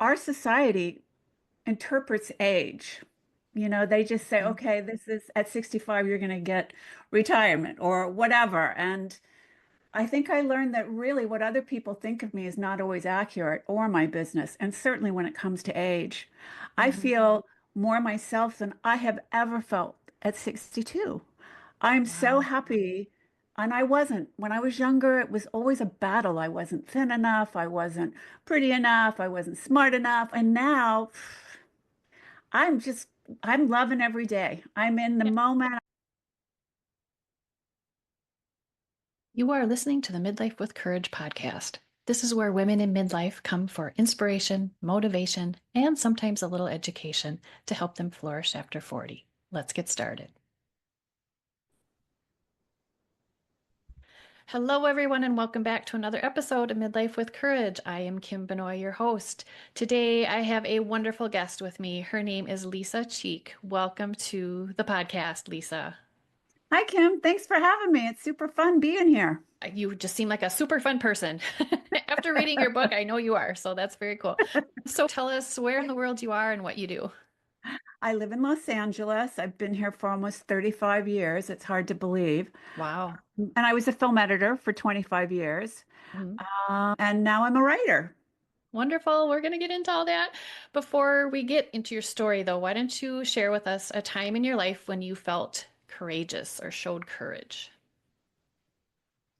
our society interprets age. They just say, Mm. okay, this is at 65, you're going to get retirement or whatever. And I think I learned that really what other people think of me is not always accurate or my business. And certainly when it comes to age, I Mhm. feel more myself than I have ever felt at 62. I'm so Wow. happy. And I wasn't. When I was younger, it was always a battle. I wasn't thin enough. I wasn't pretty enough. I wasn't smart enough. And now I'm just, I'm loving every day. I'm in the Yeah. moment. You are listening to the Midlife with Courage podcast. This is where women in midlife come for inspiration, motivation, and sometimes a little education to help them flourish after 40. Let's get started. Hello, everyone, and welcome back to another episode of Midlife with Courage. I am Kim Benoit, your host. Today, I have a wonderful guest with me. Her name is Lisa Cheek. Welcome to the podcast, Lisa. Hi, Kim. Thanks for having me. It's super fun being here. You just seem like a super fun person. After reading your book, I know you are, so that's very cool. So tell us where in the world you are and what you do. I live in Los Angeles. I've been here for almost 35 years. It's hard to believe. Wow. And I was a film editor for 25 years. Mhm. And now I'm a writer. Wonderful. We're going to get into all that. Before we get into your story, though, why don't you share with us a time in your life when you felt courageous or showed courage?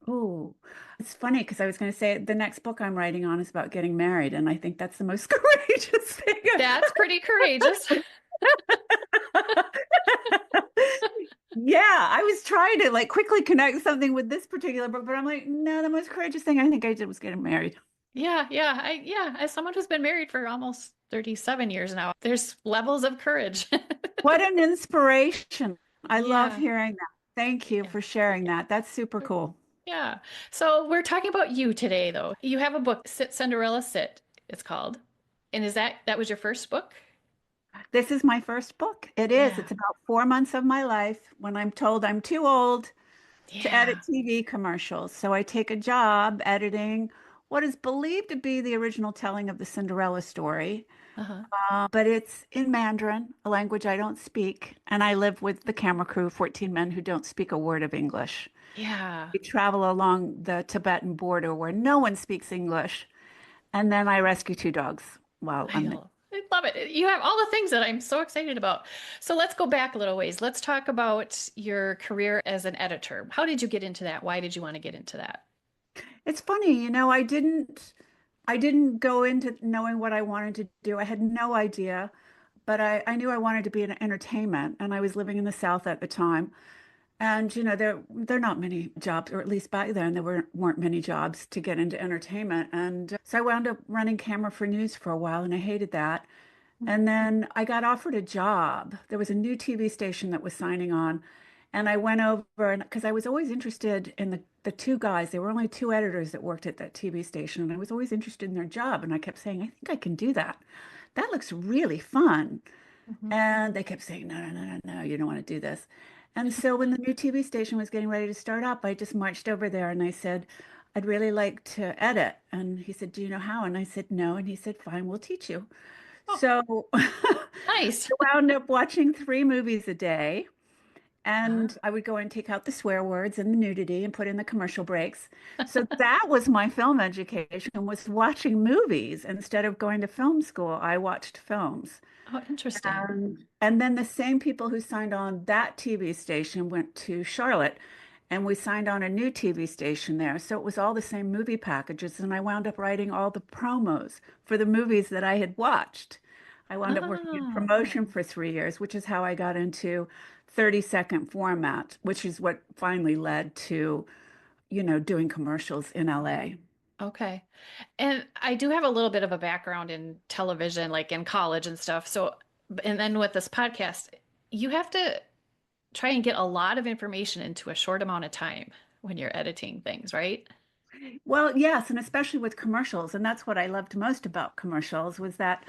Oh, it's funny because I was going to say the next book I'm writing on is about getting married. And I think that's the most courageous thing. That's pretty courageous. Yeah, I was trying to like quickly connect something with this particular book, but I'm like, no, the most courageous thing I think I did was getting married. Yeah. As someone who's been married for almost 37 years now, there's levels of courage. What an inspiration. I love Yeah. hearing that. Thank you Yeah. for sharing that. That's super cool. Yeah. So we're talking about you today, though. You have a book, Cinderella Sit, it's called. And is that was your first book? This is my first book. It is. Yeah. It's about 4 months of my life when I'm told I'm too old to edit Yeah. TV commercials. So I take a job editing what is believed to be the original telling of the Cinderella story. Uh-huh. But it's in Mandarin, a language I don't speak. And I live with the camera crew, 14 men who don't speak a word of English. Yeah. We travel along the Tibetan border where no one speaks English. And then I rescue two dogs while I I'm there. know. I love it. You have all the things that I'm so excited about. So let's go back a little ways. Let's talk about your career as an editor. How did you get into that? Why did you want to get into that? It's funny, I didn't go into knowing what I wanted to do. I had no idea, but I knew I wanted to be in entertainment, and I was living in the South at the time. And there are not many jobs, or at least back then there weren't many jobs to get into entertainment. And so I wound up running camera for news for a while, and I hated that. And then I got offered a job. There was a new TV station that was signing on. And I went over and because I was always interested in the two guys, there were only two editors that worked at that TV station. And I was always interested in their job. And I kept saying, I think I can do that. That looks really fun. Mhm. And they kept saying, no, no, no, no, no, you don't want to do this. And so when the new TV station was getting ready to start up, I just marched over there and I said, I'd really like to edit. And he said, do you know how? And I said, no. And he said, fine, we'll teach you. Oh, So I nice. wound up watching 3 movies a day. Ah. And I would go and take out the swear words and the nudity and put in the commercial breaks. So that was my film education, was watching movies instead of going to film school. I watched films. Oh, interesting. And then the same people who signed on that TV station went to Charlotte and we signed on a new TV station there. So it was all the same movie packages. And I wound up writing all the promos for the movies that I had watched. I wound up working in Oh, promotion for 3 years, which is how I got into 30-second format, which is what finally led to, doing commercials in LA. okay. And I do have a little bit of a background in television, like in college and stuff. So, and then with this podcast, you have to try and get a lot of information into a short amount of time when you're editing things, right? Well, yes, and especially with commercials. And that's what I loved most about commercials was that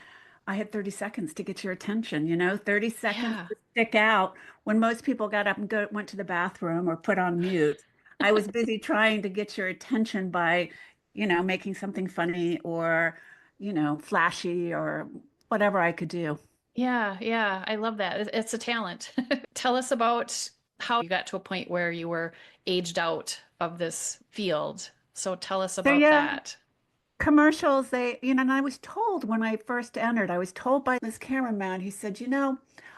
I had 30 seconds to get your attention, 30 seconds Yeah. to stick out when most people got up and went to the bathroom or put on mute. I was busy trying to get your attention by, making something funny or flashy or whatever I could do. Yeah, yeah, I love that. It's a talent. Tell us about how you got to a point where you were aged out of this field. So tell us So about yeah, that. commercials, and I was told when I first entered, I was told by this cameraman, he said,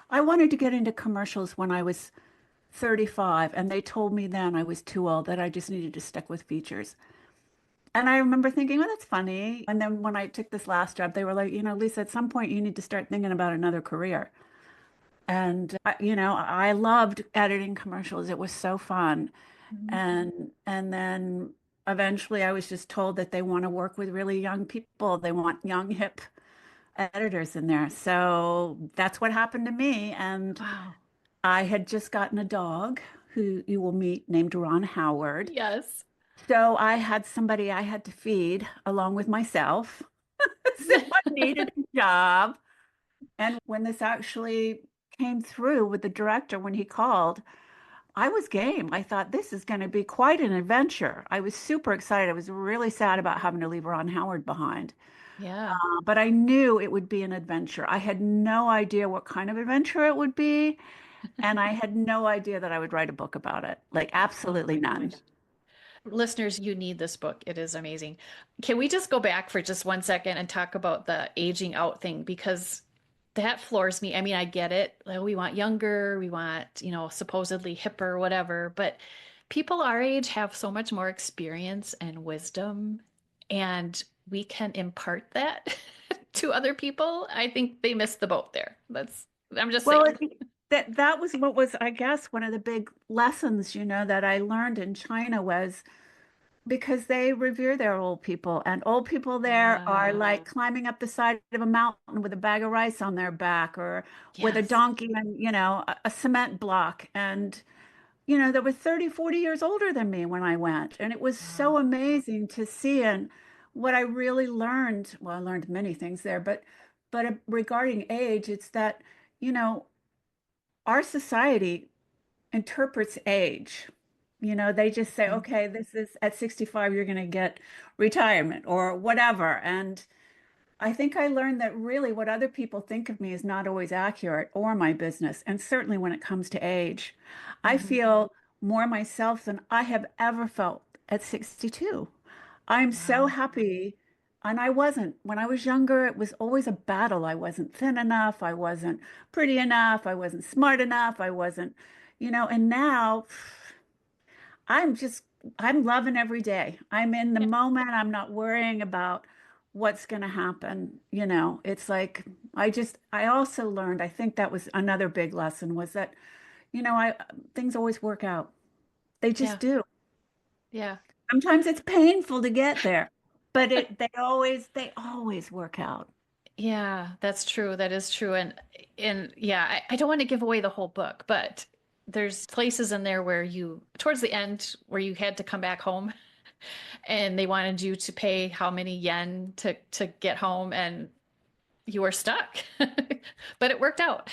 I wanted to get into commercials when I was 35, and they told me then I was too old, that I just needed to stick with features. And I remember thinking, well, that's funny. And then when I took this last job, they were like, Lisa, at some point you need to start thinking about another career. And I loved editing commercials. It was so fun. Mhm. And then eventually I was just told that they want to work with really young people. They want young, hip editors in there. So that's what happened to me. And Wow. I had just gotten a dog who you will meet named Ron Howard. Yes. So I had somebody I had to feed along with myself. So I needed a job. And when this actually came through with the director, when he called, I was game. I thought this is going to be quite an adventure. I was super excited. I was really sad about having to leave Ron Howard behind. Yeah. But I knew it would be an adventure. I had no idea what kind of adventure it would be. And I had no idea that I would write a book about it. Like, Oh absolutely my none. gosh. Listeners, you need this book. It is amazing. Can we just go back for just 1 second and talk about the aging out thing? Because that floors me. I mean, I get it. Like, we want younger, we want, supposedly hipper, whatever. But people our age have so much more experience and wisdom, and we can impart that to other people. I think they missed the boat there. I'm just Well, saying. that was what was, I guess, one of the big lessons, that I learned in China was because they revere their old people, and old people there are Ah, like climbing up the side of a mountain with a bag of rice on their back or with a yes. donkey and, a cement block. And, they were 30, 40 years older than me when I went. And it was so Wow. amazing to see. And what I really learned, well, I learned many things there, but regarding age, it's that, you know, our society interprets age. They just say, Mhm. okay, this is at 65, you're going to get retirement or whatever. And I think I learned that really what other people think of me is not always accurate or my business. And certainly when it comes to age, I Mhm. feel more myself than I have ever felt at 62. I'm so Wow. happy. And I wasn't. When I was younger, it was always a battle. I wasn't thin enough. I wasn't pretty enough. I wasn't smart enough. I wasn't, and now I'm just, I'm loving every day. I'm in the Yeah. moment. I'm not worrying about what's going to happen. It's like, I also learned, I think that was another big lesson was that, things always work out. They just Yeah. do. Yeah. Sometimes it's painful to get there, but they always work out. Yeah, that's true. That is true. And yeah, I don't want to give away the whole book, but there's places in there where towards the end, where you had to come back home and they wanted you to pay how many yen to get home, and you were stuck. But it worked out.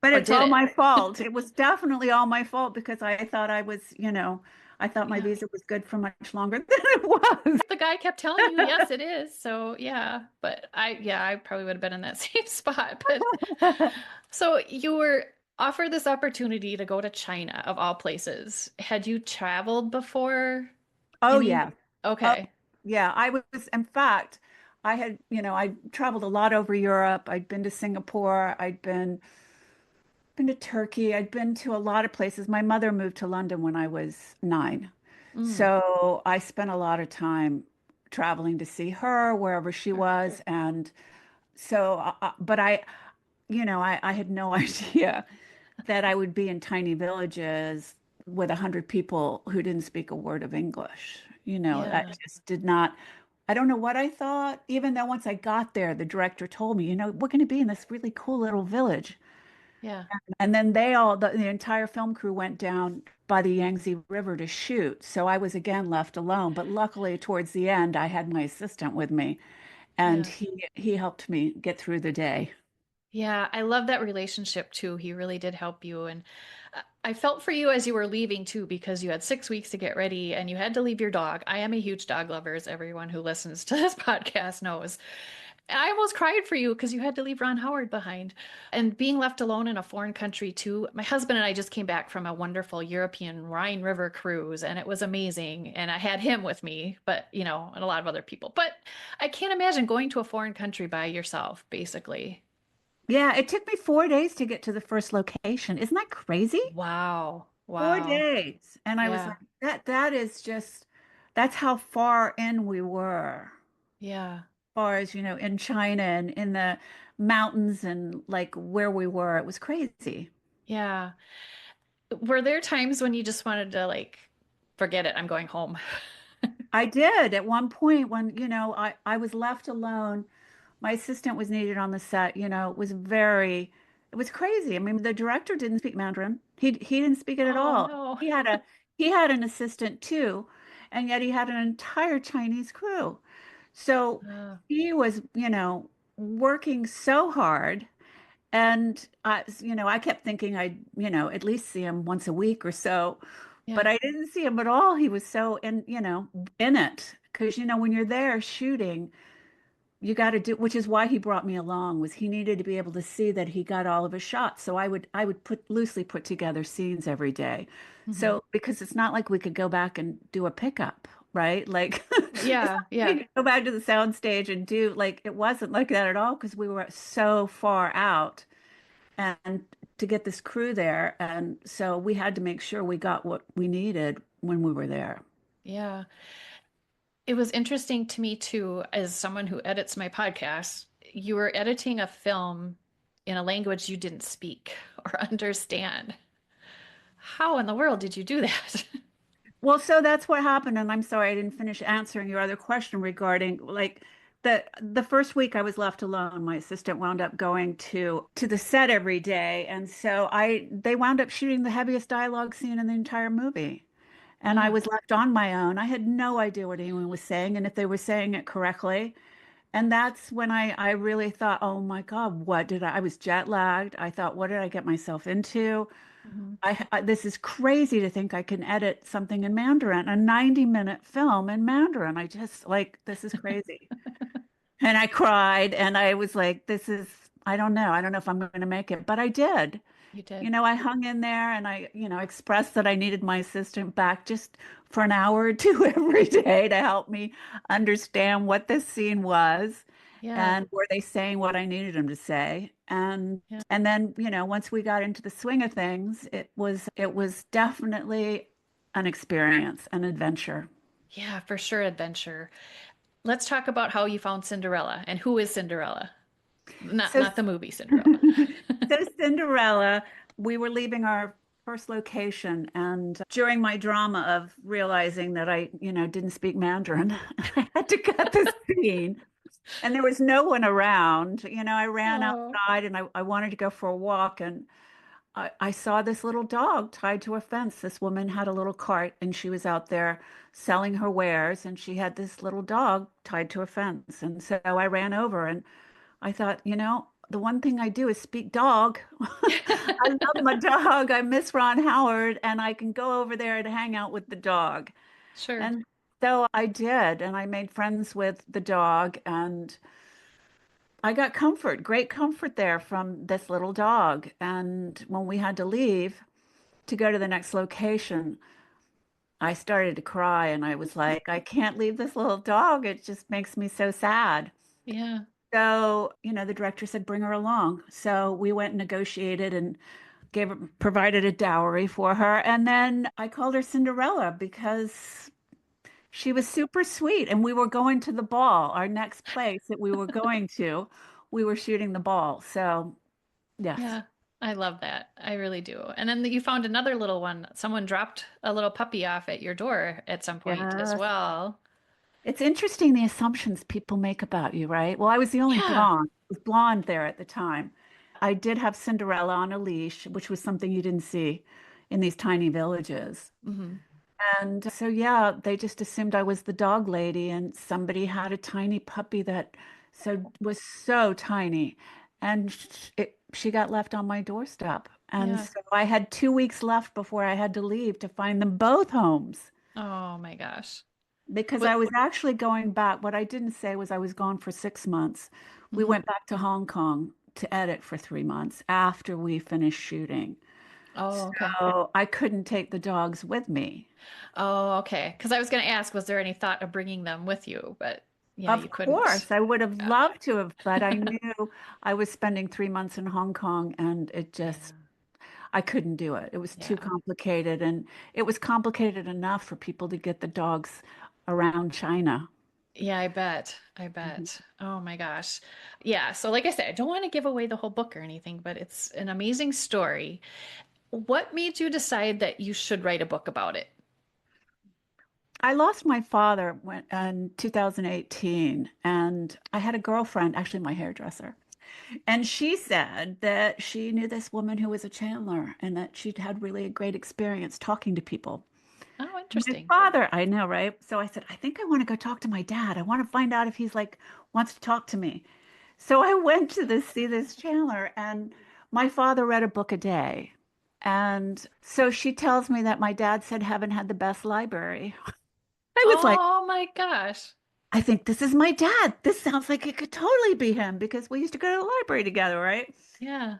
But Or it's did all it? my fault. It was definitely all my fault because I thought I thought my Yeah. visa was good for much longer than it was. The guy kept telling you, yes, it is. So yeah, but I probably would have been in that same spot. But so you were offered this opportunity to go to China of all places. Had you traveled before? Oh Any? yeah. Oh Okay. yeah. I was, in fact, I traveled a lot over Europe. I'd been to Singapore. I'd been to Turkey. I'd been to a lot of places. My mother moved to London when I was 9. Mm, So I spent a lot of time traveling to see her wherever she sure. was. And so, but I had no idea that I would be in tiny villages with 100 people who didn't speak a word of English. I Yeah. just did not. I don't know what I thought, even though once I got there, the director told me, we're going to be in this really cool little village. Yeah. And then the entire film crew went down by the Yangtze River to shoot. So I was again left alone. But luckily, towards the end, I had my assistant with me, and Yeah. he helped me get through the day. Yeah, I love that relationship too. He really did help you. And I felt for you as you were leaving too, because you had 6 weeks to get ready and you had to leave your dog. I am a huge dog lover, as everyone who listens to this podcast knows. I almost cried for you because you had to leave Ron Howard behind. And being left alone in a foreign country too. My husband and I just came back from a wonderful European Rhine River cruise and it was amazing. And I had him with me, but and a lot of other people. But I can't imagine going to a foreign country by yourself, basically. Yeah, it took me 4 days to get to the first location. Isn't that crazy? Wow. Four Wow. days. And I was like, Yeah. that is just, that's how far in we were. Yeah. Far as, in China and in the mountains and like where we were. It was crazy. Yeah. Were there times when you just wanted to forget it, I'm going home? I did at one point when, I was left alone. My assistant was needed on the set, it was crazy. I mean, the director didn't speak Mandarin. He didn't speak it at Oh all. no. He had an assistant too, and yet he had an entire Chinese crew. So Uh, he was, working so hard. And I kept thinking I'd, at least see him once a week or so, but yeah. I didn't see him at all. He was so in it. Because, when you're there shooting, you got to do, which is why he brought me along, was he needed to be able to see that he got all of his shots. So I would loosely put together scenes every day. Hmm. So because it's not like we could go back and do a pickup, right? Like it's not Yeah. like we Yeah. could go back to the sound stage and do like it wasn't like that at all because we were so far out and to get this crew there. And so we had to make sure we got what we needed when we were there. Yeah. It was interesting to me too, as someone who edits my podcast, you were editing a film in a language you didn't speak or understand. How in the world did you do that? Well, so that's what happened. And I'm sorry I didn't finish answering your other question regarding like the first week I was left alone. My assistant wound up going to the set every day. And so they wound up shooting the heaviest dialogue scene in the entire movie. And I Oh, was left on my own. I had no idea what anyone was saying and if they were saying it correctly. And that's when I really thought, oh my God, I was jet lagged. I thought, what did I get myself into? hmm. This is crazy to think I can edit something in Mandarin, a 90-minute film in Mandarin. I just like, this is crazy. And I cried and I was like, I don't know. I don't know if I'm going to make it, but I did. You did. I hung in there and I, expressed that I needed my assistant back just for an hour or two every day to help me understand what this scene was Yeah. and were they saying what I needed them to say. Yeah. And then, once we got into the swing of things, it was definitely an experience, an adventure. Yeah, for sure, adventure. Let's talk about how you found Cinderella and who is Cinderella? Not So not the movie Cinderella. So Cinderella, we were leaving our first location, and during my drama of realizing that I, didn't speak Mandarin, I had to cut the scene, and there was no one around. I ran Oh, outside, and I wanted to go for a walk, and I saw this little dog tied to a fence. This woman had a little cart, and she was out there selling her wares, and she had this little dog tied to a fence, and so I ran over and I thought, the one thing I do is speak dog. I love my dog. I miss Ron Howard, and I can go over there and hang out with the dog. sure. And so I did, and I made friends with the dog, and I got comfort, great comfort there from this little dog. And when we had to leave to go to the next location, I started to cry, and I was like, I can't leave this little dog. It just makes me so sad. Yeah. So, the director said, bring her along. So we went and negotiated and provided a dowry for her. And then I called her Cinderella because she was super sweet. And we were going to the ball, our next place that we were going to. We were shooting the ball. So, yes. Yeah. I love that. I really do. And then you found another little one. Someone dropped a little puppy off at your door at some point as Yes. well. It's interesting the assumptions people make about you, right? Well, I was the only Yeah. blonde. I was blonde there at the time. I did have Cinderella on a leash, which was something you didn't see in these tiny villages. Hmm. And so, yeah, they just assumed I was the dog lady, and somebody had a tiny puppy that was so tiny. and she got left on my doorstep. And Yeah. so I had 2 weeks left before I had to leave to find them both homes Oh my gosh. because I What? was actually going back. What I didn't say was I was gone for 6 months. We Mhm. went back to Hong Kong to edit for 3 months after we finished shooting. Oh, okay. So I couldn't take the dogs with me. Oh, okay. Because I was going to ask, was there any thought of bringing them with you? But yeah, you Of couldn't. course, I would have Yeah. loved to have, but I knew I was spending 3 months in Hong Kong and it Yeah. just, I couldn't do it. It was too Yeah. complicated, and it was complicated enough for people to get the dogs around China. Yeah, I bet. I Mhm. bet. Oh my gosh. Yeah. So, like I said, I don't want to give away the whole book or anything, but it's an amazing story. What made you decide that you should write a book about it? I lost my father in 2018, and I had a girlfriend, actually my hairdresser, and she said that she knew this woman who was a Chandler and that she'd had really a great experience talking to people. Oh, My interesting. father, I know, right? So I said, I think I want to go talk to my dad. I want to find out if he's like wants to talk to me. So I went to see this Chandler, and my father read a book a day. And so she tells me that my dad said heaven had the best library. I was like, Oh my gosh. I think this is my dad. This sounds like it could totally be him because we used to go to the library together, right? Yeah.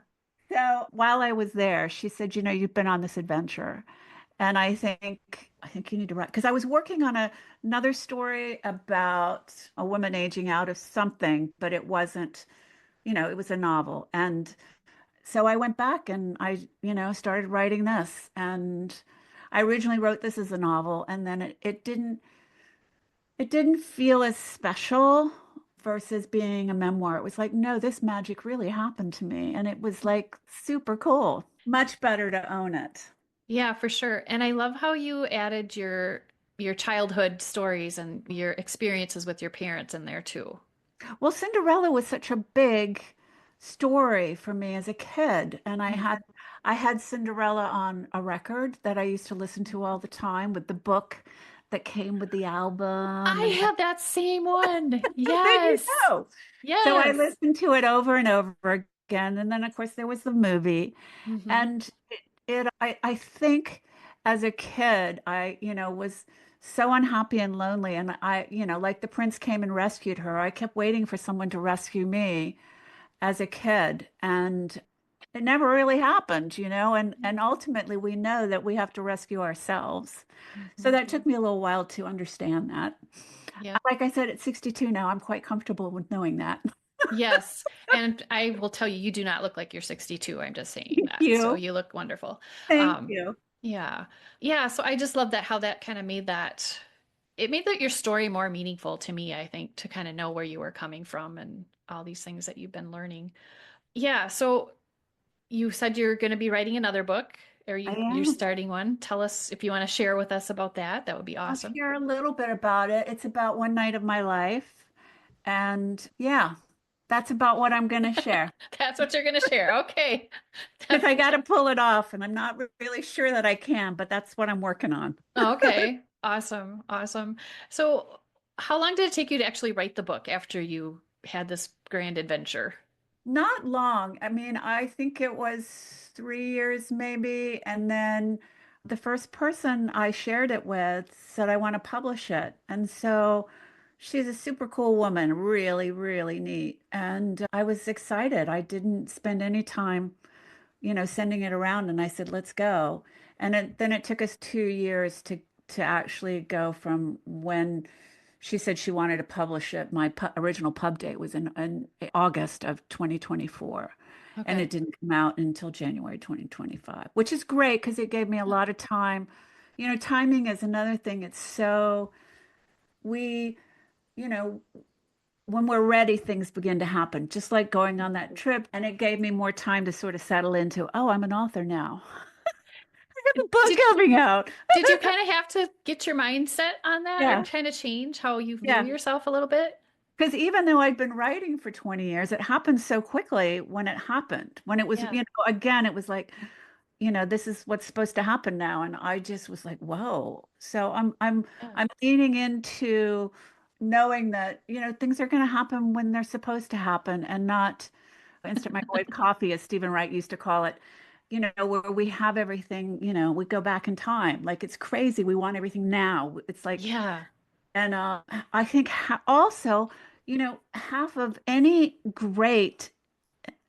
So while I was there, she said, you've been on this adventure. And I think you need to write because I was working on another story about a woman aging out of something, but it wasn't, it was a novel. And so I went back and started writing this. And I originally wrote this as a novel, and then it didn't feel as special versus being a memoir. It was like, no, this magic really happened to me. And it was like super cool. Much better to own it. Yeah, for sure. And I love how you added your childhood stories and your experiences with your parents in there too. Well, Cinderella was such a big story for me as a kid, and I Yeah. had I had Cinderella on a record that I used to listen to all the time with the book that came with the album, I and have that same one. there you Yes. go. So I Yes. listened to it over and over again, and then of course there was the movie, Hmm. and I think as a kid I was so unhappy and lonely, and like the prince came and rescued her. I kept waiting for someone to rescue me as a kid, and it never really happened, and ultimately we know that we have to rescue ourselves. So Hmm. that took me a little while to understand that. Yep. Like I said, at 62 now, I'm quite comfortable with knowing that. Yes. And I will tell you, you do not look like you're 62. I'm just saying Thank that. So you. you look wonderful. Thank Um, you. yeah. Yeah. So I just love that how that kind of made that it made that your story more meaningful to me, I think, to kind of know where you were coming from and all these things that you've been learning. Yeah. So you said you're going to be writing another book. Are I you're am. starting one? Tell us if you want to share with us about that. That would be I'll awesome. share a little bit about it. It's about one night of my life. And yeah, that's about what I'm going to share That's what you're going to share. Okay. because That's I got to pull it off. And I'm not really sure that I can, but that's what I'm working on. okay. Awesome. Awesome. So, how long did it take you to actually write the book after you had this grand adventure? Not long. I mean, I think it was 3 years maybe. And then the first person I shared it with said, I want to publish it. And so she's a super cool woman, really, really neat. And I was excited. I didn't spend any time, sending it around. And I said, let's go. And then it took us 2 years to actually go from when she said she wanted to publish it. My original pub date was in August of 2024, and it Okay. didn't come out until January 2025, which is great because it gave me a lot of time. Timing is another thing. It's so we, you know, when we're ready, things begin to happen, just like going on that trip. And it gave me more time to sort of settle into, oh, I'm an author now. I have a book Did coming out. did you kind of have to get your mindset on that or Yeah. kind of change how you view Yeah. yourself a little bit? Because even though I'd been writing for 20 years, it happened so quickly when it happened. When it was, Yeah. again, it was like, this is what's supposed to happen now. And I just was like, whoa. So Yeah. I'm leaning into knowing that, things are going to happen when they're supposed to happen and not instant microwave coffee, as Stephen Wright used to call it, where we have everything, we go back in time. Like it's crazy. We want everything now. It's like, Yeah. and I think also, half of any great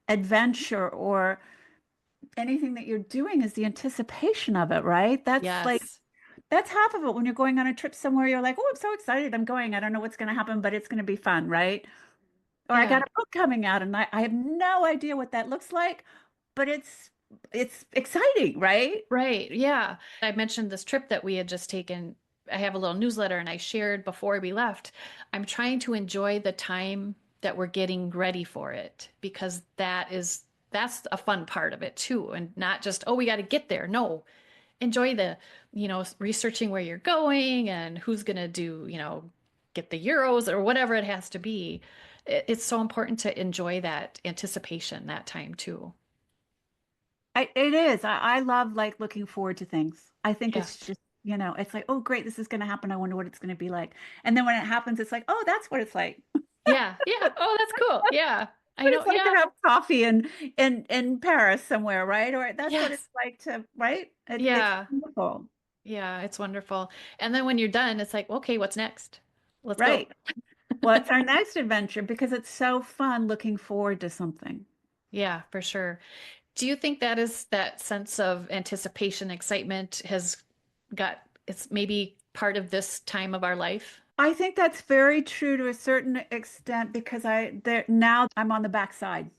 adventure or anything that you're doing is the anticipation of it, right? Yes. That's half of it. When you're going on a trip somewhere, you're like, oh, I'm so excited. I'm going. I don't know what's going to happen, but it's going to be fun, right? Or I got Yeah. a book coming out and I have no idea what that looks like, but it's exciting, right? Right. Yeah. I mentioned this trip that we had just taken. I have a little newsletter and I shared before we left. I'm trying to enjoy the time that we're getting ready for it because that's a fun part of it too. And not just, oh, we got to get there. No, enjoy researching where you're going and who's going to do, get the Euros or whatever it has to be. It's so important to enjoy that anticipation that time too. It is. I love like looking forward to things. I think Yeah. it's just, it's like, oh, great, this is going to happen. I wonder what it's going to be like. And then when it happens, it's like, oh, that's what it's like. Yeah. Yeah. Oh, that's cool. Yeah. I What know. it's like to Yeah. have coffee in Paris somewhere, right? Or that's what it's Yes. like to, right? It's Yeah. wonderful, Yeah. It's wonderful. And then when you're done, it's like, okay, what's next? Let's go. right? What's our next adventure? Because it's so fun looking forward to something. Yeah, for sure. Do you think that is that sense of anticipation, excitement has it's maybe part of this time of our life? I think that's very true to a certain extent because now I'm on the backside.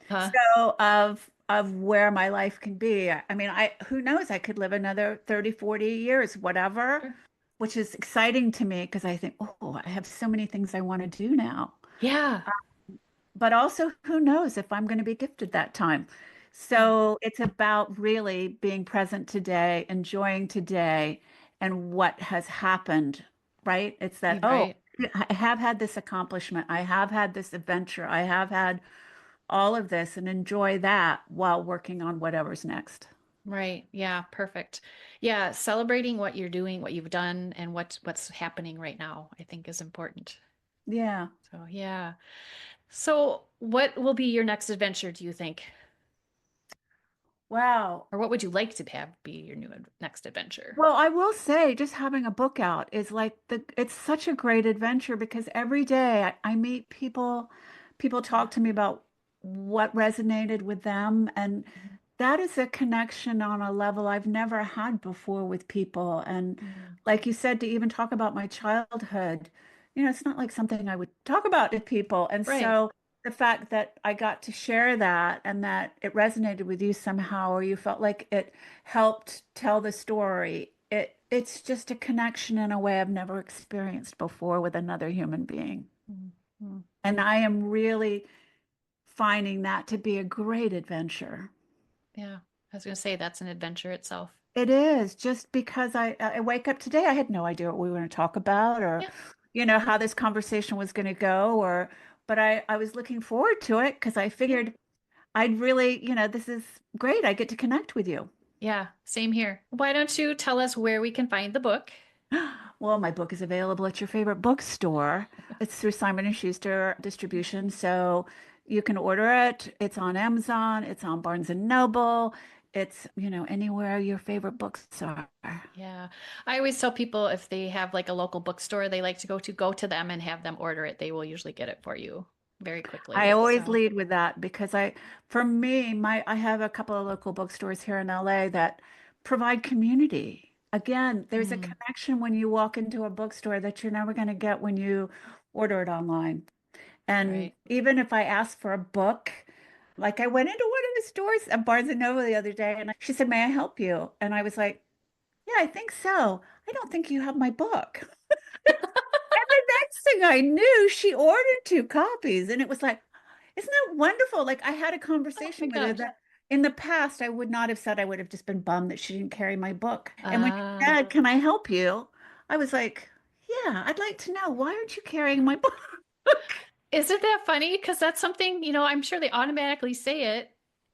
Huh? So of where my life can be. I mean, I who knows, I could live another 30, 40 years, whatever, Sure. which is exciting to me because I think, oh, I have so many things I want to do now. Yeah. But also, who knows if I'm going to be gifted that time. Yeah. So it's about really being present today, enjoying today, and what has happened, right? It's that, You're oh, right. I have had this accomplishment. I have had this adventure. I have had all of this and enjoy that while working on whatever's next. Right. Yeah, perfect. Yeah, celebrating what you're doing, what you've done, and what's happening right now, I think is important. Yeah. So, yeah. So, what will be your next adventure, do you think? Wow. Or what would you like to have be your next adventure? Well, I will say just having a book out is like it's such a great adventure because every day I meet people, people talk to me about what resonated with them. And Mhm. that is a connection on a level I've never had before with people. And Mhm. like you said, to even talk about my childhood, it's not like something I would talk about to people. And Right. so the fact that I got to share that and that it resonated with you somehow, or you felt like it helped tell the story, it's just a connection in a way I've never experienced before with another human being. Mhm. And I am really finding that to be a great adventure. Yeah. I was going to say that's an adventure itself. It is just because I wake up today, I had no idea what we were going to talk about or, Yeah. how this conversation was going to go but I was looking forward to it because I Yeah. figured I'd really, this is great. I get to connect with you. Yeah. Same here. Why don't you tell us where we can find the book? Well, my book is available at your favorite bookstore. It's through Simon and Schuster distribution, so you can order it. It's on Amazon, it's on Barnes and Noble, it's, anywhere your favorite books are. Yeah. I always tell people if they have like a local bookstore they like to go to them and have them order it. They will usually get it for you very I quickly. always So, lead with that because for me, I have a couple of local bookstores here in LA that provide community. Again, there's a mm, connection when you walk into a bookstore that you're never going to get when you order it online. And right. even if I ask for a book, like I went into one of the stores at Barnes and Noble the other day and she said, "May I help you?" And I was like, "Yeah, I think so. I don't think you have my book." And the next thing I knew, she ordered two copies. And it was like, isn't that wonderful? Like I had a Oh my conversation with her gosh. that in the past I would not have said. I would have just been bummed that she didn't carry my book. And when she Uh, said, "Can I help you?" I was like, "Yeah, I'd like to know. Why aren't you carrying my book?" isn't that funny? Because that's something, I'm sure they automatically say it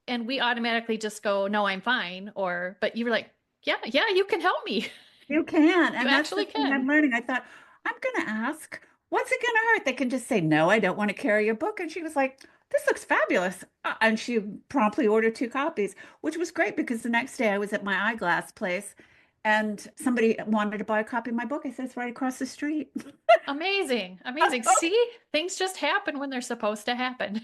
and we automatically just go, no, I'm fine. But you were like, yeah, yeah, you can help me. You can. You And that's the actually thing can. I'm learning. I thought, I'm going to ask, what's it going to hurt? They can just say, "No, I don't want to carry your book." And she was like, this looks fabulous. And she promptly ordered two copies, which was great because the next day I was at my eyeglass place and somebody wanted to buy a copy of my book. I said, it's right across the street. Amazing. Amazing. See, things just happen when they're supposed to happen.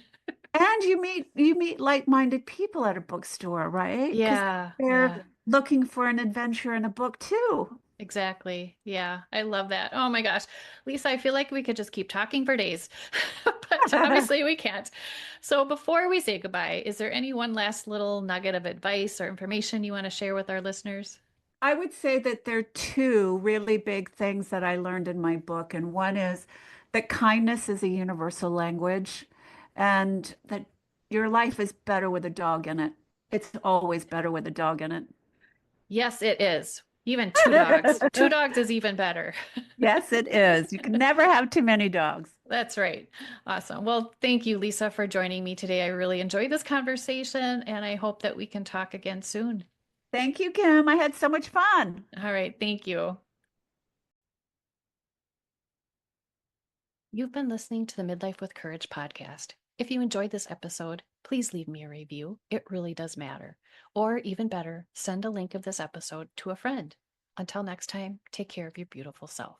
And you meet like-minded people at a bookstore, right? Because Yeah, they're yeah, looking for an adventure in a book too. exactly. Yeah, I love that. Oh my gosh. Lisa, I feel like we could just keep talking for days, but obviously we can't. So before we say goodbye, is there any one last little nugget of advice or information you want to share with our listeners? I would say that there are two really big things that I learned in my book, and one is that kindness is a universal language, and that your life is better with a dog in it. It's always better with a dog in it. Yes, it is. Even two dogs. Two dogs is even better. Yes, it is. You can never have too many dogs. That's right. Awesome. Well, thank you, Lisa, for joining me today. I really enjoyed this conversation, and I hope that we can talk again soon. Thank you, Kim. I had so much fun. All right. Thank you. You've been listening to the Midlife with Courage podcast. If you enjoyed this episode, please leave me a review. It really does matter. Or even better, send a link of this episode to a friend. Until next time, take care of your beautiful self.